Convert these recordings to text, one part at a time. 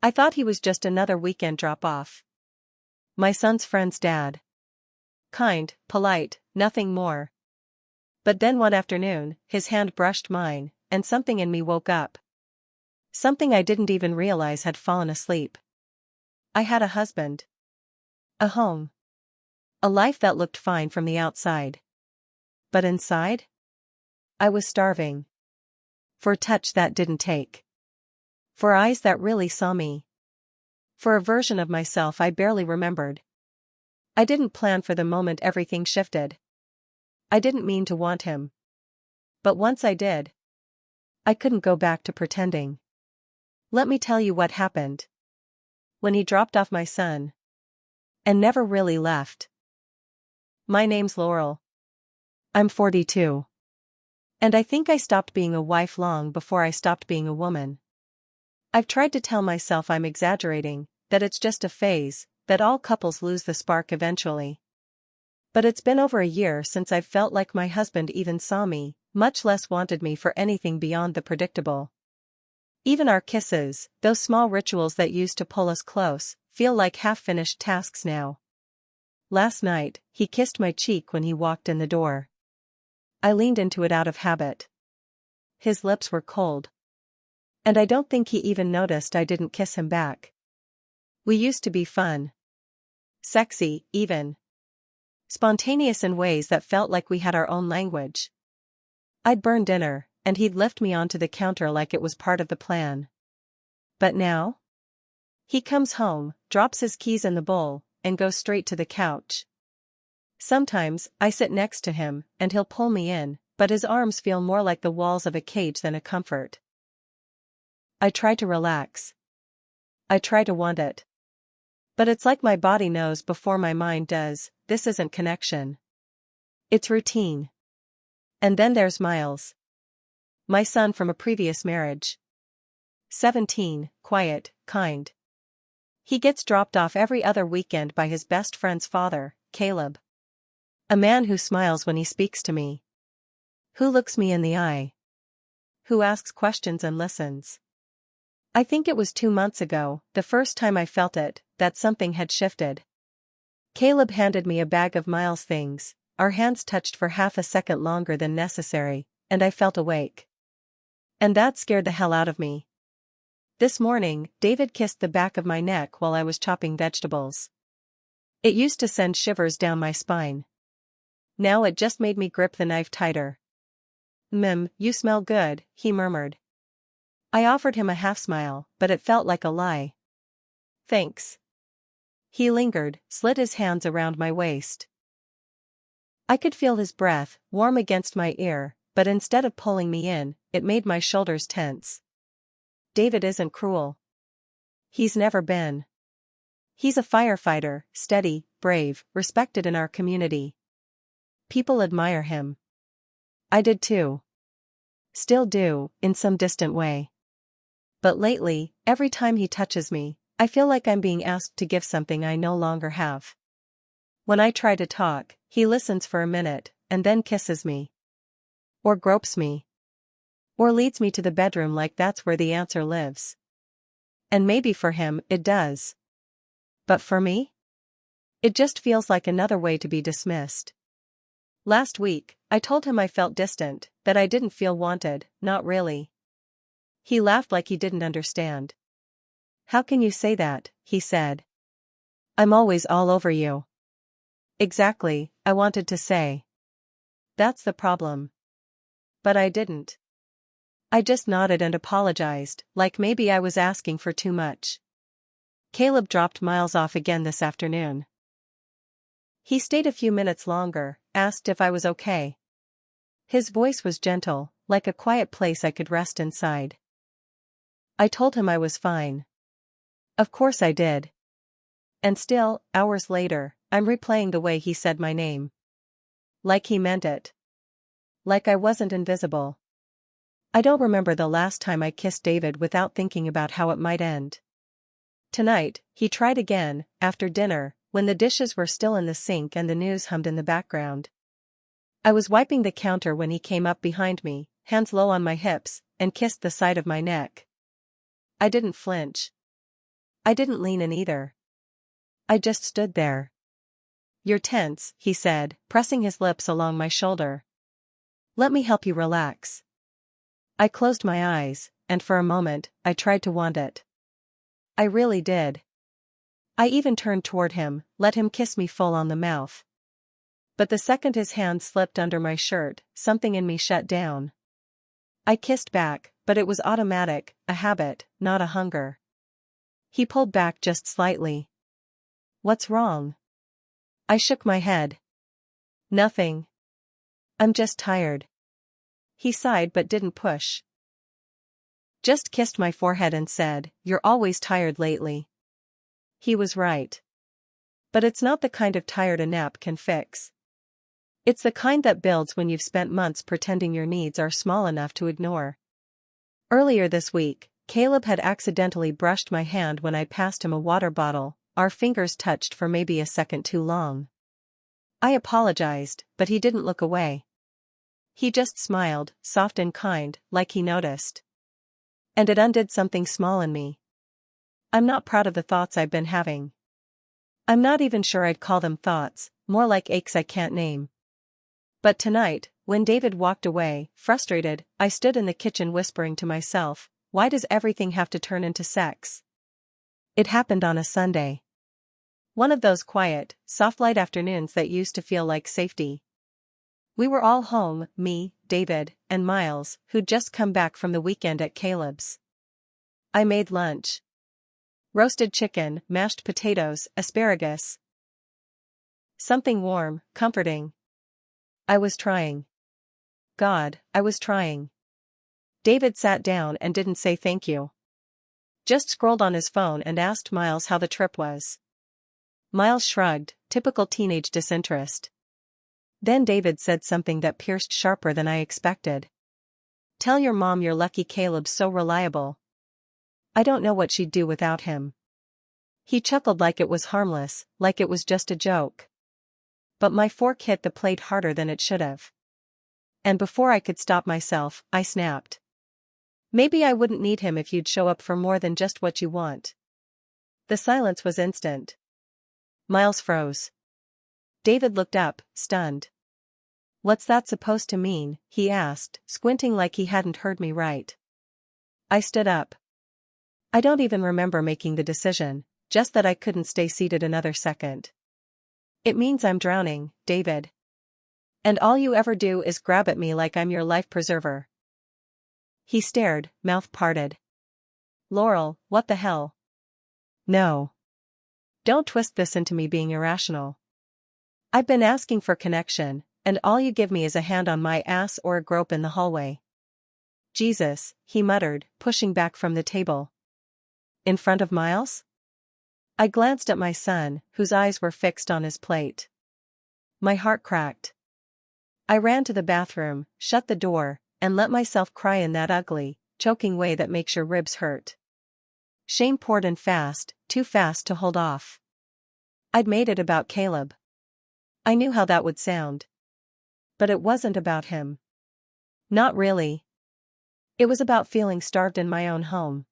I thought he was just another weekend drop-off. My son's friend's dad. Kind, polite, nothing more. But then one afternoon, his hand brushed mine, and something in me woke up. Something I didn't even realize had fallen asleep. I had a husband. A home. A life that looked fine from the outside. But inside? I was starving. For a touch that didn't take. For eyes that really saw me. For a version of myself I barely remembered. I didn't plan for the moment everything shifted. I didn't mean to want him. But once I did, I couldn't go back to pretending. Let me tell you what happened. When he dropped off my son. And never really left. My name's Laurel. I'm 42. And I think I stopped being a wife long before I stopped being a woman. I've tried to tell myself I'm exaggerating, that it's just a phase, that all couples lose the spark eventually. But it's been over a year since I've felt like my husband even saw me, much less wanted me for anything beyond the predictable. Even our kisses, those small rituals that used to pull us close, feel like half-finished tasks now. Last night, he kissed my cheek when he walked in the door. I leaned into it out of habit. His lips were cold. And I don't think he even noticed I didn't kiss him back. We used to be fun. Sexy, even. Spontaneous in ways that felt like we had our own language. I'd burn dinner, and he'd lift me onto the counter like it was part of the plan. But now? He comes home, drops his keys in the bowl, and goes straight to the couch. Sometimes, I sit next to him, and he'll pull me in, but his arms feel more like the walls of a cage than a comfort. I try to relax. I try to want it. But it's like my body knows before my mind does, this isn't connection. It's routine. And then there's Miles. My son from a previous marriage. 17, quiet, kind. He gets dropped off every other weekend by his best friend's father, Caleb. A man who smiles when he speaks to me. Who looks me in the eye. Who asks questions and listens. I think it was 2 months ago, the first time I felt it, that something had shifted. Caleb handed me a bag of Miles' things, our hands touched for half a second longer than necessary, and I felt awake. And that scared the hell out of me. This morning, David kissed the back of my neck while I was chopping vegetables. It used to send shivers down my spine. Now it just made me grip the knife tighter. You smell good, he murmured. I offered him a half-smile, but it felt like a lie. Thanks. He lingered, slid his hands around my waist. I could feel his breath, warm against my ear, but instead of pulling me in, it made my shoulders tense. David isn't cruel. He's never been. He's a firefighter, steady, brave, respected in our community. People admire him. I did too. Still do, in some distant way. But lately, every time he touches me, I feel like I'm being asked to give something I no longer have. When I try to talk, he listens for a minute, and then kisses me. Or gropes me. Or leads me to the bedroom like that's where the answer lives. And maybe for him, it does. But for me? It just feels like another way to be dismissed. Last week, I told him I felt distant, that I didn't feel wanted, not really. He laughed like he didn't understand. How can you say that, he said. I'm always all over you. Exactly, I wanted to say. That's the problem. But I didn't. I just nodded and apologized, like maybe I was asking for too much. Caleb dropped Miles off again this afternoon. He stayed a few minutes longer, asked if I was okay. His voice was gentle, like a quiet place I could rest inside. I told him I was fine. Of course I did. And still, hours later, I'm replaying the way he said my name. Like he meant it. Like I wasn't invisible. I don't remember the last time I kissed David without thinking about how it might end. Tonight, he tried again, after dinner, when the dishes were still in the sink and the news hummed in the background. I was wiping the counter when he came up behind me, hands low on my hips, and kissed the side of my neck. I didn't flinch. I didn't lean in either. I just stood there. You're tense, he said, pressing his lips along my shoulder. Let me help you relax. I closed my eyes, and for a moment, I tried to want it. I really did. I even turned toward him, let him kiss me full on the mouth. But the second his hand slipped under my shirt, something in me shut down. I kissed back, but it was automatic, a habit, not a hunger. He pulled back just slightly. What's wrong? I shook my head. Nothing. I'm just tired. He sighed but didn't push. Just kissed my forehead and said, "You're always tired lately." He was right. But it's not the kind of tired a nap can fix. It's the kind that builds when you've spent months pretending your needs are small enough to ignore. Earlier this week, Caleb had accidentally brushed my hand when I passed him a water bottle. Our fingers touched for maybe a second too long. I apologized, but he didn't look away. He just smiled, soft and kind, like he noticed. And it undid something small in me. I'm not proud of the thoughts I've been having. I'm not even sure I'd call them thoughts, more like aches I can't name. But tonight, when David walked away, frustrated, I stood in the kitchen whispering to myself, why does everything have to turn into sex? It happened on a Sunday. One of those quiet, soft light afternoons that used to feel like safety. We were all home, me, David, and Miles, who'd just come back from the weekend at Caleb's. I made lunch. Roasted chicken, mashed potatoes, asparagus. Something warm, comforting. I was trying. God, I was trying. David sat down and didn't say thank you. Just scrolled on his phone and asked Miles how the trip was. Miles shrugged, typical teenage disinterest. Then David said something that pierced sharper than I expected. Tell your mom you're lucky Caleb's so reliable. I don't know what she'd do without him. He chuckled like it was harmless, like it was just a joke. But my fork hit the plate harder than it should have. And before I could stop myself, I snapped. Maybe I wouldn't need him if you'd show up for more than just what you want. The silence was instant. Miles froze. David looked up, stunned. What's that supposed to mean? He asked, squinting like he hadn't heard me right. I stood up. I don't even remember making the decision, just that I couldn't stay seated another second. It means I'm drowning, David. And all you ever do is grab at me like I'm your life preserver. He stared, mouth parted. Laurel, what the hell? No. Don't twist this into me being irrational. I've been asking for connection, and all you give me is a hand on my ass or a grope in the hallway. Jesus, he muttered, pushing back from the table. In front of Miles? I glanced at my son, whose eyes were fixed on his plate. My heart cracked. I ran to the bathroom, shut the door, and let myself cry in that ugly, choking way that makes your ribs hurt. Shame poured in fast, too fast to hold off. I'd made it about Caleb. I knew how that would sound. But it wasn't about him. Not really. It was about feeling starved in my own home.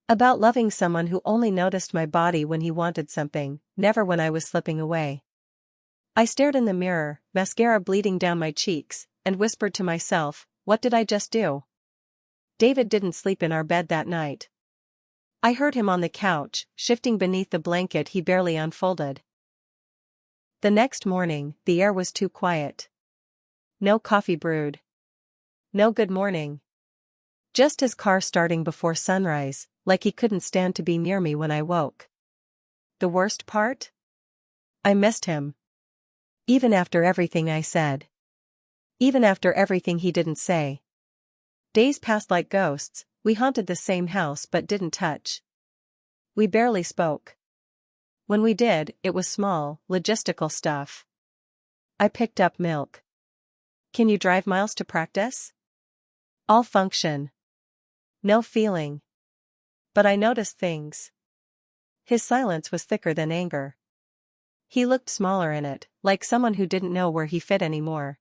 About loving someone who only noticed my body when he wanted something, never when I was slipping away. I stared in the mirror, mascara bleeding down my cheeks, and whispered to myself, what did I just do? David didn't sleep in our bed that night. I heard him on the couch, shifting beneath the blanket he barely unfolded. The next morning, the air was too quiet. No coffee brewed. No good morning. Just his car starting before sunrise, like he couldn't stand to be near me when I woke. The worst part? I missed him. Even after everything I said. Even after everything he didn't say. Days passed like ghosts, we haunted the same house but didn't touch. We barely spoke. When we did, it was small, logistical stuff. I picked up milk. Can you drive Miles to practice? All function. No feeling. But I noticed things. His silence was thicker than anger. He looked smaller in it, like someone who didn't know where he fit anymore.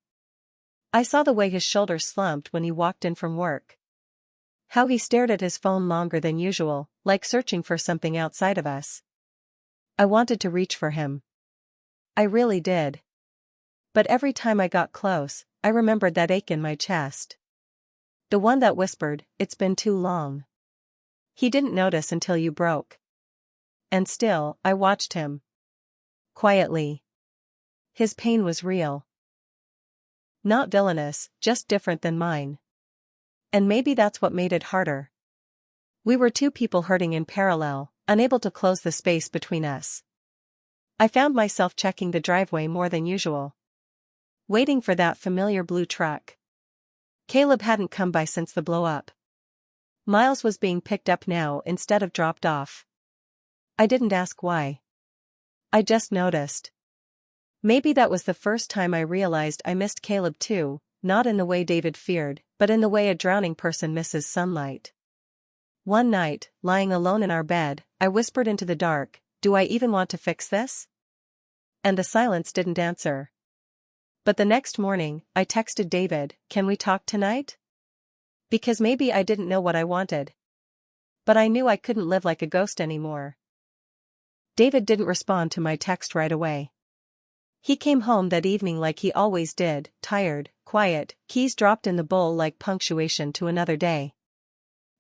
I saw the way his shoulders slumped when he walked in from work. How he stared at his phone longer than usual, like searching for something outside of us. I wanted to reach for him. I really did. But every time I got close, I remembered that ache in my chest. The one that whispered, "It's been too long." He didn't notice until you broke. And still, I watched him. Quietly. His pain was real. Not villainous, just different than mine. And maybe that's what made it harder. We were two people hurting in parallel, unable to close the space between us. I found myself checking the driveway more than usual. Waiting for that familiar blue truck. Caleb hadn't come by since the blow-up. Miles was being picked up now instead of dropped off. I didn't ask why. I just noticed. Maybe that was the first time I realized I missed Caleb too, not in the way David feared, but in the way a drowning person misses sunlight. One night, lying alone in our bed, I whispered into the dark, "Do I even want to fix this?" And the silence didn't answer. But the next morning, I texted David, "Can we talk tonight?" Because maybe I didn't know what I wanted. But I knew I couldn't live like a ghost anymore. David didn't respond to my text right away. He came home that evening like he always did, tired, quiet, keys dropped in the bowl like punctuation to another day.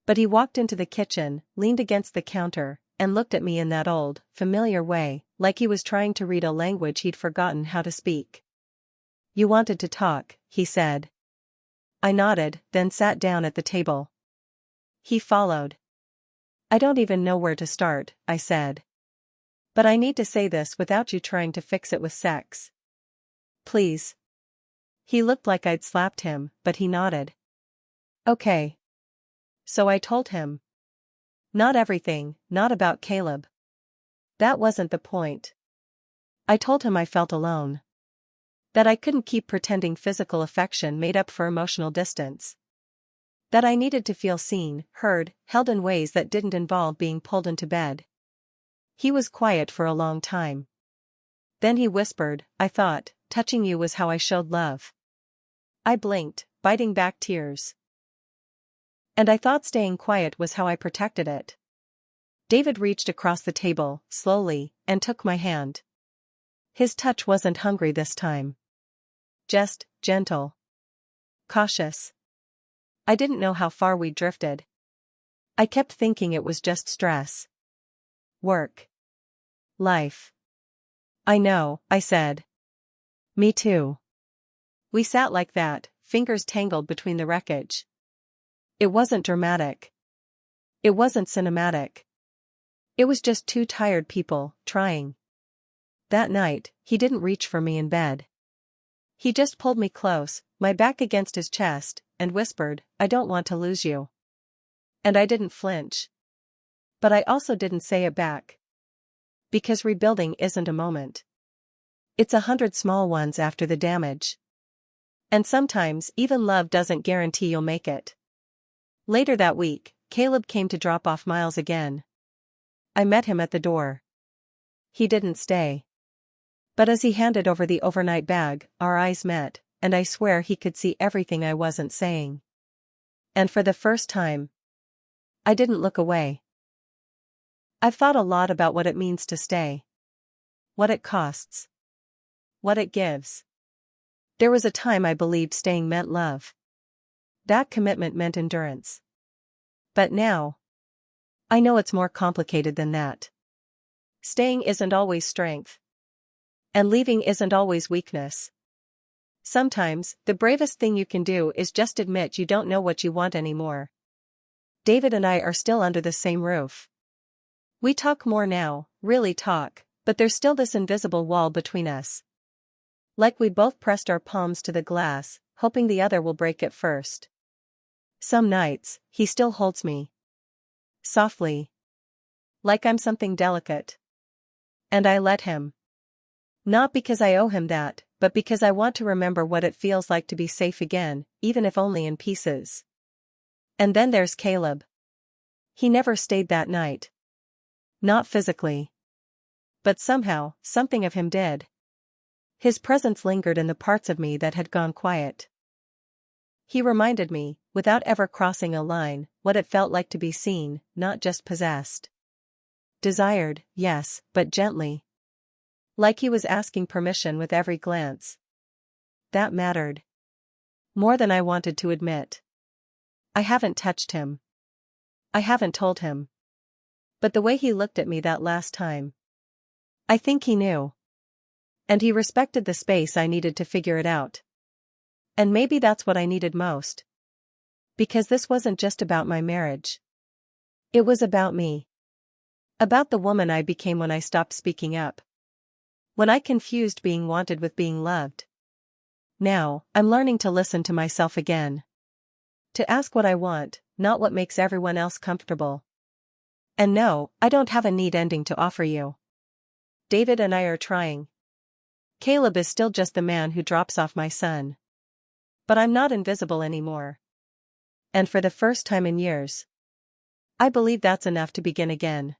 But he walked into the kitchen, leaned against the counter, and looked at me in that old, familiar way, like he was trying to read a language he'd forgotten how to speak. "You wanted to talk," he said. I nodded, then sat down at the table. He followed. "I don't even know where to start," I said. "But I need to say this without you trying to fix it with sex. Please." He looked like I'd slapped him, but he nodded. "Okay." So I told him. Not everything, not about Caleb. That wasn't the point. I told him I felt alone. That I couldn't keep pretending physical affection made up for emotional distance. That I needed to feel seen, heard, held in ways that didn't involve being pulled into bed. He was quiet for a long time. Then he whispered, "I thought, touching you was how I showed love." I blinked, biting back tears. And I thought staying quiet was how I protected it. David reached across the table, slowly, and took my hand. His touch wasn't hungry this time. Just, gentle. Cautious. I didn't know how far we'd drifted. I kept thinking it was just stress. Work. Life. "I know," I said. "Me too." We sat like that, fingers tangled between the wreckage. It wasn't dramatic. It wasn't cinematic. It was just two tired people, trying. That night, he didn't reach for me in bed. He just pulled me close, my back against his chest, and whispered, "I don't want to lose you." And I didn't flinch. But I also didn't say it back. Because rebuilding isn't a moment. It's 100 small ones after the damage. And sometimes even love doesn't guarantee you'll make it. Later that week, Caleb came to drop off Miles again. I met him at the door. He didn't stay. But as he handed over the overnight bag, our eyes met, and I swear he could see everything I wasn't saying. And for the first time, I didn't look away. I've thought a lot about what it means to stay. What it costs. What it gives. There was a time I believed staying meant love. That commitment meant endurance. But now, I know it's more complicated than that. Staying isn't always strength. And leaving isn't always weakness. Sometimes, the bravest thing you can do is just admit you don't know what you want anymore. David and I are still under the same roof. We talk more now, really talk, but there's still this invisible wall between us. Like we both pressed our palms to the glass, hoping the other will break it first. Some nights, he still holds me. Softly. Like I'm something delicate. And I let him. Not because I owe him that, but because I want to remember what it feels like to be safe again, even if only in pieces. And then there's Caleb. He never stayed that night. Not physically. But somehow, something of him did. His presence lingered in the parts of me that had gone quiet. He reminded me, without ever crossing a line, what it felt like to be seen, not just possessed. Desired, yes, but gently. Like he was asking permission with every glance. That mattered. More than I wanted to admit. I haven't touched him. I haven't told him. But the way he looked at me that last time. I think he knew. And he respected the space I needed to figure it out. And maybe that's what I needed most. Because this wasn't just about my marriage. It was about me. About the woman I became when I stopped speaking up. When I confused being wanted with being loved. Now, I'm learning to listen to myself again. To ask what I want, not what makes everyone else comfortable. And no, I don't have a neat ending to offer you. David and I are trying. Caleb is still just the man who drops off my son. But I'm not invisible anymore. And for the first time in years, I believe that's enough to begin again.